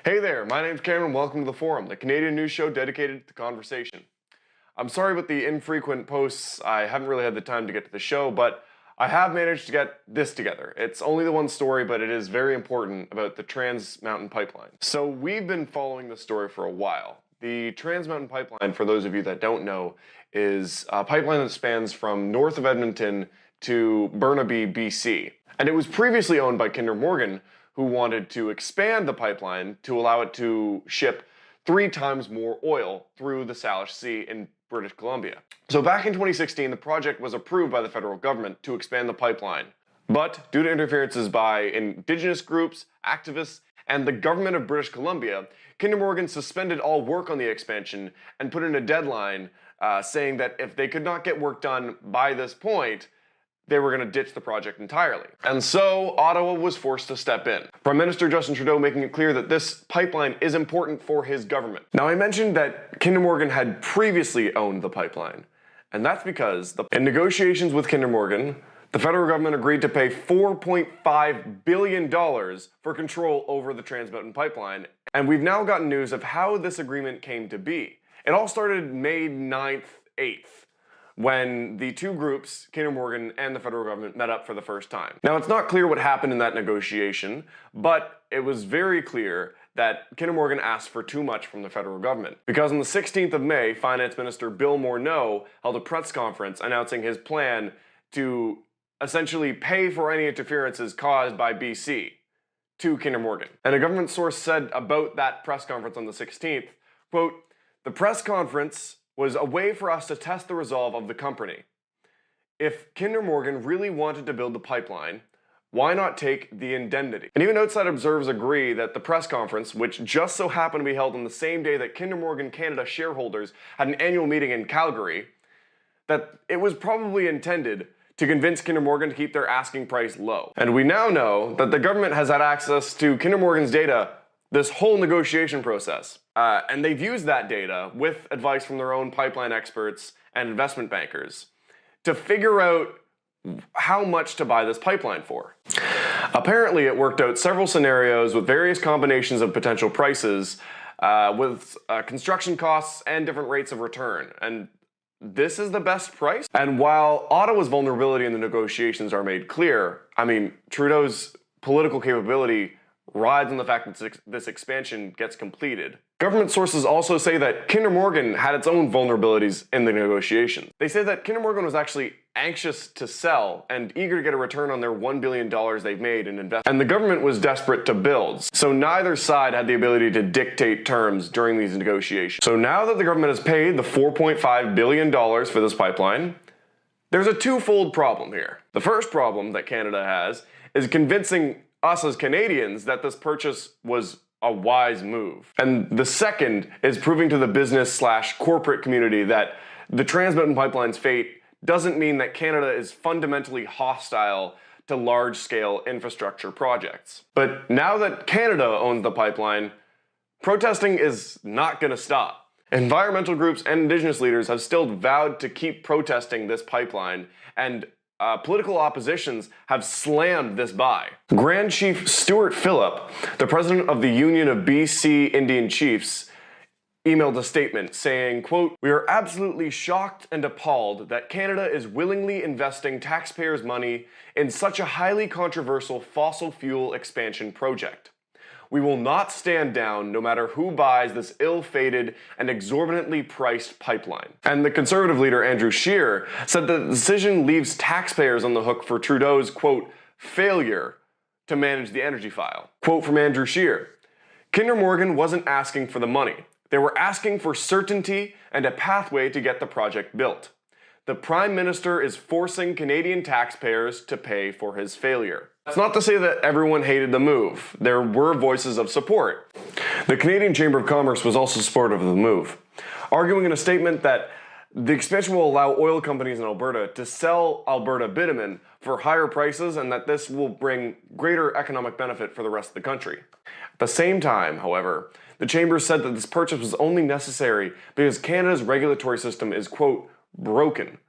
Hey there, my name's Cameron. Welcome to The Forum, the Canadian news show dedicated to conversation. I'm sorry about the infrequent posts. I haven't really had the time to get to the show, but I have managed to get this together. It's only the one story, but it is very important about the Transmountain pipeline. So we've been following the story for a while. The Transmountain pipeline, for those of you that don't know, is a pipeline that spans from north of Edmonton to Burnaby, BC. And it was previously owned by Kinder Morgan, who wanted to expand the pipeline to allow it to ship 3 times more oil through the Salish Sea in British Columbia. So back in 2016, the project was approved by the federal government to expand the pipeline. But due to interferences by Indigenous groups, activists, and the government of British Columbia, Kinder Morgan suspended all work on the expansion and put in a deadline saying that if they could not get work done by this point, they were going to ditch the project entirely. And so Ottawa was forced to step in. Prime Minister Justin Trudeau making it clear that this pipeline is important for his government. Now, I mentioned that Kinder Morgan had previously owned the pipeline, and that's because in negotiations with Kinder Morgan, the federal government agreed to pay $4.5 billion for control over the Transmountain pipeline, and we've now gotten news of how this agreement came to be. It all started May 9th, 8th. When the two groups, Kinder Morgan and the federal government, met up for the first time. Now, it's not clear what happened in that negotiation, but it was very clear that Kinder Morgan asked for too much from the federal government. Because on the 16th of May, Finance Minister Bill Morneau held a press conference announcing his plan to essentially pay for any interferences caused by BC to Kinder Morgan. And a government source said about that press conference on the 16th, quote, "The press conference was a way for us to test the resolve of the company. If Kinder Morgan really wanted to build the pipeline, why not take the indemnity?" And even outside observers agree that the press conference, which just so happened to be held on the same day that Kinder Morgan Canada shareholders had an annual meeting in Calgary, that it was probably intended to convince Kinder Morgan to keep their asking price low. And we now know that the government has had access to Kinder Morgan's data this whole negotiation process. And they've used that data with advice from their own pipeline experts and investment bankers to figure out how much to buy this pipeline for. Apparently, it worked out several scenarios with various combinations of potential prices, with construction costs and different rates of return. And this is the best price. And while Ottawa's vulnerability in the negotiations are made clear, I mean, Trudeau's political capability rides on the fact that this expansion gets completed. Government sources also say that Kinder Morgan had its own vulnerabilities in the negotiations. They say that Kinder Morgan was actually anxious to sell and eager to get a return on their $1 billion they've made in investment. And the government was desperate to build. So neither side had the ability to dictate terms during these negotiations. So now that the government has paid the $4.5 billion for this pipeline, there's a twofold problem here. The first problem that Canada has is convincing us as Canadians that this purchase was a wise move. And the second is proving to the business/corporate community that the Transmountain pipeline's fate doesn't mean that Canada is fundamentally hostile to large-scale infrastructure projects. But now that Canada owns the pipeline, protesting is not going to stop. Environmental groups and Indigenous leaders have still vowed to keep protesting this pipeline, and political oppositions have slammed this buy. Grand Chief Stuart Phillip, the president of the Union of BC Indian Chiefs, emailed a statement saying, quote, "We are absolutely shocked and appalled that Canada is willingly investing taxpayers' money in such a highly controversial fossil fuel expansion project. We will not stand down no matter who buys this ill-fated and exorbitantly priced pipeline." And the Conservative leader Andrew Scheer said that the decision leaves taxpayers on the hook for Trudeau's, quote, "failure to manage the energy file." Quote from Andrew Scheer, "Kinder Morgan wasn't asking for the money. They were asking for certainty and a pathway to get the project built. The Prime Minister is forcing Canadian taxpayers to pay for his failure." That's not to say that everyone hated the move. There were voices of support. The Canadian Chamber of Commerce was also supportive of the move, arguing in a statement that the expansion will allow oil companies in Alberta to sell Alberta bitumen for higher prices and that this will bring greater economic benefit for the rest of the country. At the same time, however, the Chamber said that this purchase was only necessary because Canada's regulatory system is, quote, "broken,"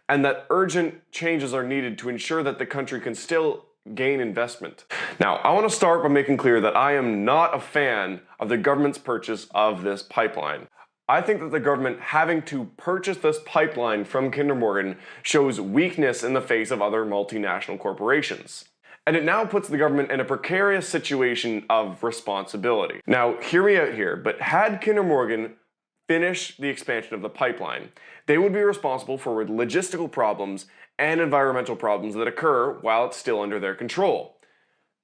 and that urgent changes are needed to ensure that the country can still gain investment. Now, I want to start by making clear that I am not a fan of the government's purchase of this pipeline. I think that the government having to purchase this pipeline from Kinder Morgan shows weakness in the face of other multinational corporations. And it now puts the government in a precarious situation of responsibility. Now, hear me out here, but had Kinder Morgan finished the expansion of the pipeline, they would be responsible for logistical problems and environmental problems that occur while it's still under their control.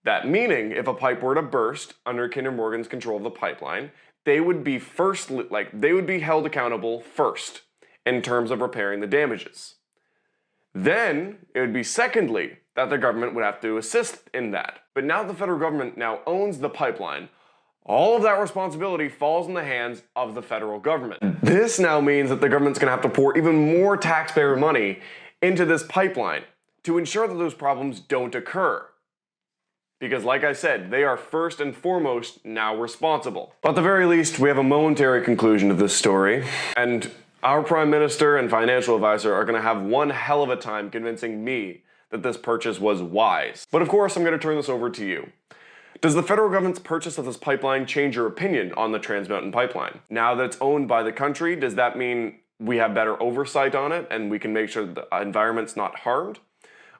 That meaning, if a pipe were to burst under Kinder Morgan's control of the pipeline, they would be held accountable first in terms of repairing the damages. Then, it would be secondly that the government would have to assist in that. But now the federal government now owns the pipeline, all of that responsibility falls in the hands of the federal government. This now means that the government's gonna have to pour even more taxpayer money into this pipeline to ensure that those problems don't occur. Because like I said, they are first and foremost now responsible. But at the very least, we have a momentary conclusion of this story, and our Prime Minister and financial advisor are gonna have one hell of a time convincing me that this purchase was wise. But of course, I'm gonna turn this over to you. Does the federal government's purchase of this pipeline change your opinion on the Transmountain pipeline? Now that it's owned by the country, does that mean we have better oversight on it and we can make sure that the environment's not harmed?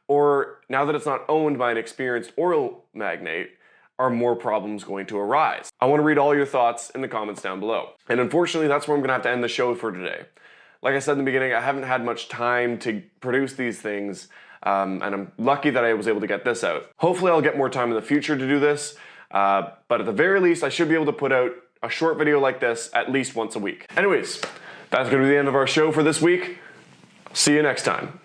Or now that it's not owned by an experienced oil magnate, are more problems going to arise? I want to read all your thoughts in the comments down below. And unfortunately, that's where I'm gonna have to end the show for today. Like I said in the beginning, I haven't had much time to produce these things, and I'm lucky that I was able to get this out. Hopefully I'll get more time in the future to do this, but at the very least, I should be able to put out a short video like this at least once a week. Anyways, that's gonna be the end of our show for this week. See you next time.